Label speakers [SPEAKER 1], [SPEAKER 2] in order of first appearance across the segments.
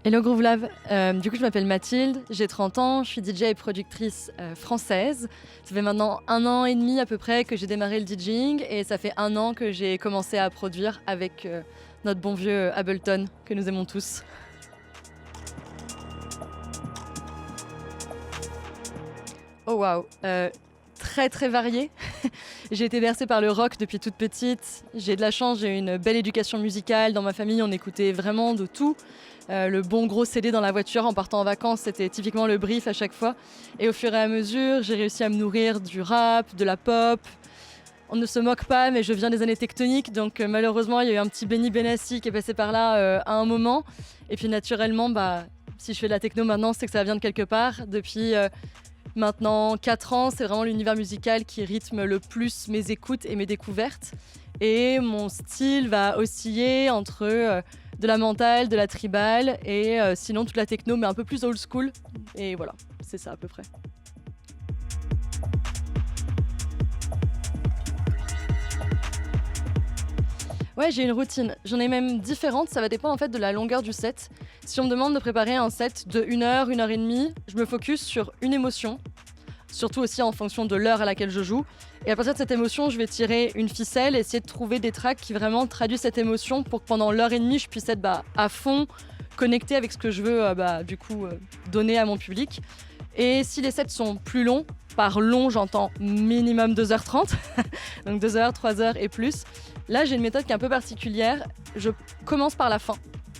[SPEAKER 1] Hello Groove Lab, du coup je m'appelle Mathilde, j'ai 30 ans, je suis DJ et productrice française. Ça fait maintenant 1 an et demi à peu près que j'ai démarré le DJing et ça fait 1 an que j'ai commencé à produire avec notre bon vieux Ableton que nous aimons tous. Oh waouh, très très varié. J'ai été bercée par le rock depuis toute petite. J'ai de la chance, j'ai eu une belle éducation musicale. Dans ma famille, on écoutait vraiment de tout. Le bon gros CD dans la voiture en partant en vacances, c'était typiquement le brief à chaque fois. Et au fur et à mesure, j'ai réussi à me nourrir du rap, de la pop. On ne se moque pas, mais je viens des années tectoniques, donc malheureusement, il y a eu un petit Benny Benassi qui est passé par là à un moment. Et puis naturellement, si je fais de la techno maintenant, c'est que ça vient de quelque part. Depuis maintenant 4 ans, c'est vraiment l'univers musical qui rythme le plus mes écoutes et mes découvertes. Et mon style va osciller entre de la mentale, de la tribal et sinon toute la techno, mais un peu plus old school. Et voilà, c'est ça à peu près. Ouais, j'ai une routine. J'en ai même différentes, ça va dépendre en fait de la longueur du set. Si on me demande de préparer un set de 1 heure, 1 heure et demie, je me focus sur une émotion, surtout aussi en fonction de l'heure à laquelle je joue. Et à partir de cette émotion, je vais tirer une ficelle et essayer de trouver des tracks qui vraiment traduisent cette émotion pour que pendant l'heure et demie, je puisse être à fond connecté avec ce que je veux donner à mon public. Et si les sets sont plus longs, par long j'entends minimum 2h30, donc 2 heures, 3 heures et plus, là j'ai une méthode qui est un peu particulière. Je commence par la fin.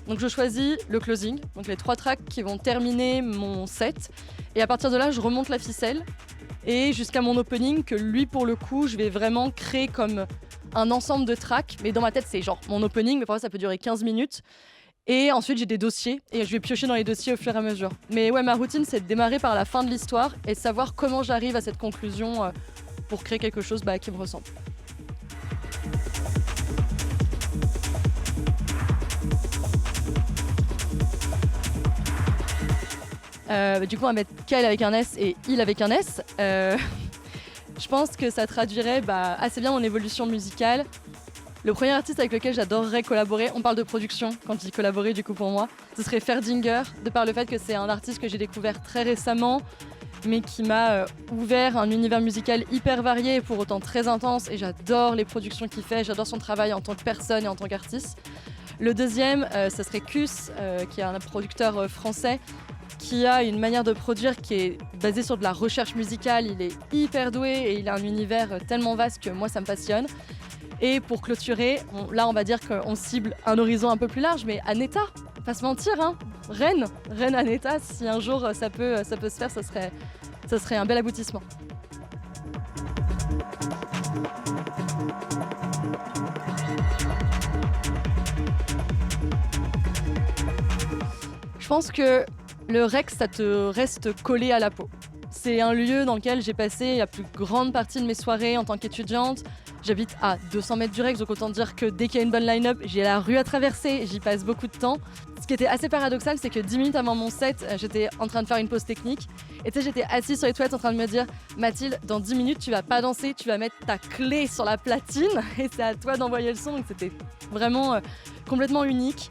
[SPEAKER 1] Donc je choisis le closing, donc les 3 tracks qui vont terminer mon set. Et à partir de là, je remonte la ficelle et jusqu'à mon opening que lui, pour le coup, je vais vraiment créer comme un ensemble de tracks. Mais dans ma tête, c'est genre mon opening, mais parfois ça peut durer 15 minutes. Et ensuite, j'ai des dossiers et je vais piocher dans les dossiers au fur et à mesure. Mais ouais, ma routine, c'est de démarrer par la fin de l'histoire et de savoir comment j'arrive à cette conclusion pour créer quelque chose qui me ressemble. Du coup, on va mettre Kyle avec un S et il avec un S. Je pense que ça traduirait assez bien mon évolution musicale. Le premier artiste avec lequel j'adorerais collaborer, on parle de production quand je dis collaborer du coup pour moi, ce serait Ferdinger, de par le fait que c'est un artiste que j'ai découvert très récemment, mais qui m'a ouvert un univers musical hyper varié et pour autant très intense. Et j'adore les productions qu'il fait, j'adore son travail en tant que personne et en tant qu'artiste. Le deuxième, ce serait Kus, qui est un producteur français, qui a une manière de produire qui est basée sur de la recherche musicale. Il est hyper doué et il a un univers tellement vaste que moi ça me passionne. Et pour clôturer, là on va dire qu'on cible un horizon un peu plus large, mais Aneta, pas se mentir, hein, Rennes Aneta, si un jour ça peut se faire, ça serait un bel aboutissement. Je pense que le Rex, ça te reste collé à la peau. C'est un lieu dans lequel j'ai passé la plus grande partie de mes soirées en tant qu'étudiante. J'habite à 200 mètres du Rex, donc autant dire que dès qu'il y a une bonne line-up, j'ai la rue à traverser, j'y passe beaucoup de temps. Ce qui était assez paradoxal, c'est que 10 minutes avant mon set, j'étais en train de faire une pause technique. Et tu sais, j'étais assise sur les toilettes en train de me dire « Mathilde, dans 10 minutes, tu vas pas danser, tu vas mettre ta clé sur la platine et c'est à toi d'envoyer le son. » Donc c'était vraiment complètement unique.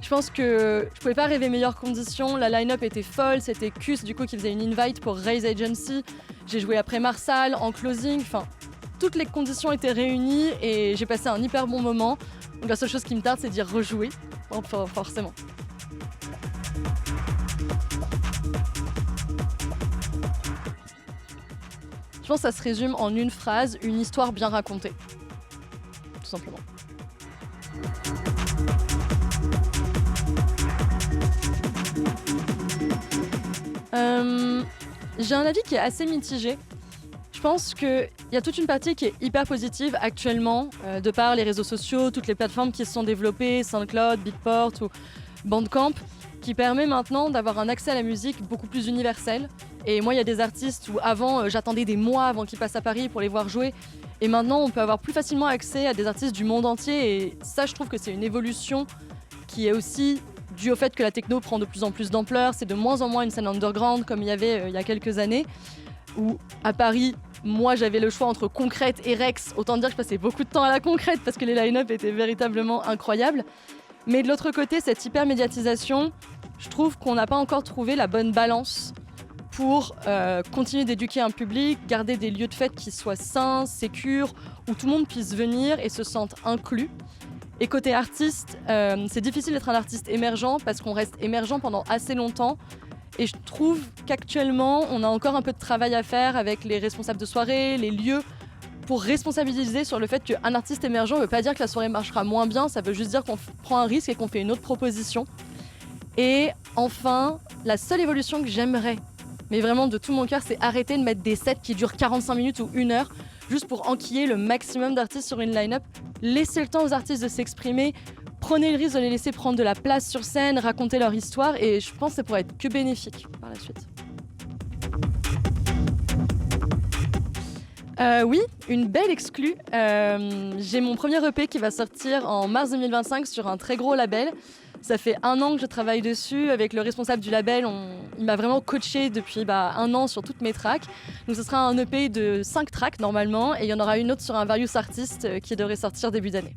[SPEAKER 1] Je pense que je pouvais pas rêver meilleures conditions. La line-up était folle, c'était Kus du coup qui faisait une invite pour Raise Agency. J'ai joué après Marsal, en closing, enfin toutes les conditions étaient réunies et j'ai passé un hyper bon moment. Donc la seule chose qui me tarde, c'est d'y rejouer, forcément. Je pense que ça se résume en une phrase, une histoire bien racontée, tout simplement. J'ai un avis qui est assez mitigé. Je pense qu'il y a toute une partie qui est hyper positive actuellement, de par les réseaux sociaux, toutes les plateformes qui se sont développées, SoundCloud, Beatport ou Bandcamp, qui permet maintenant d'avoir un accès à la musique beaucoup plus universel. Et moi, il y a des artistes où avant, j'attendais des mois avant qu'ils passent à Paris pour les voir jouer. Et maintenant, on peut avoir plus facilement accès à des artistes du monde entier. Et ça, je trouve que c'est une évolution qui est aussi dû au fait que la techno prend de plus en plus d'ampleur. C'est de moins en moins une scène underground comme il y avait il y a quelques années, où à Paris, moi j'avais le choix entre Concrète et Rex. Autant dire que je passais beaucoup de temps à la Concrète parce que les line-up étaient véritablement incroyables. Mais de l'autre côté, cette hyper médiatisation Je trouve qu'on n'a pas encore trouvé la bonne balance pour continuer d'éduquer un public, garder des lieux de fête qui soient sains, sécures, où tout le monde puisse venir et se sente inclus. Et côté artiste, c'est difficile d'être un artiste émergent parce qu'on reste émergent pendant assez longtemps. Et je trouve qu'actuellement, on a encore un peu de travail à faire avec les responsables de soirée, les lieux, pour responsabiliser sur le fait qu'un artiste émergent ne veut pas dire que la soirée marchera moins bien, ça veut juste dire qu'on prend un risque et qu'on fait une autre proposition. Et enfin, la seule évolution que j'aimerais, mais vraiment de tout mon cœur, c'est arrêter de mettre des sets qui durent 45 minutes ou 1 heure, juste pour enquiller le maximum d'artistes sur une line-up. Laissez le temps aux artistes de s'exprimer, prenez le risque de les laisser prendre de la place sur scène, raconter leur histoire, et je pense que ça pourrait être que bénéfique par la suite. Oui, une belle exclue. J'ai mon premier EP qui va sortir en mars 2025 sur un très gros label. Ça fait 1 an que je travaille dessus avec le responsable du label. Il m'a vraiment coaché depuis 1 an sur toutes mes tracks. Donc ce sera un EP de 5 tracks normalement et il y en aura une autre sur un Various Artist qui devrait sortir début d'année.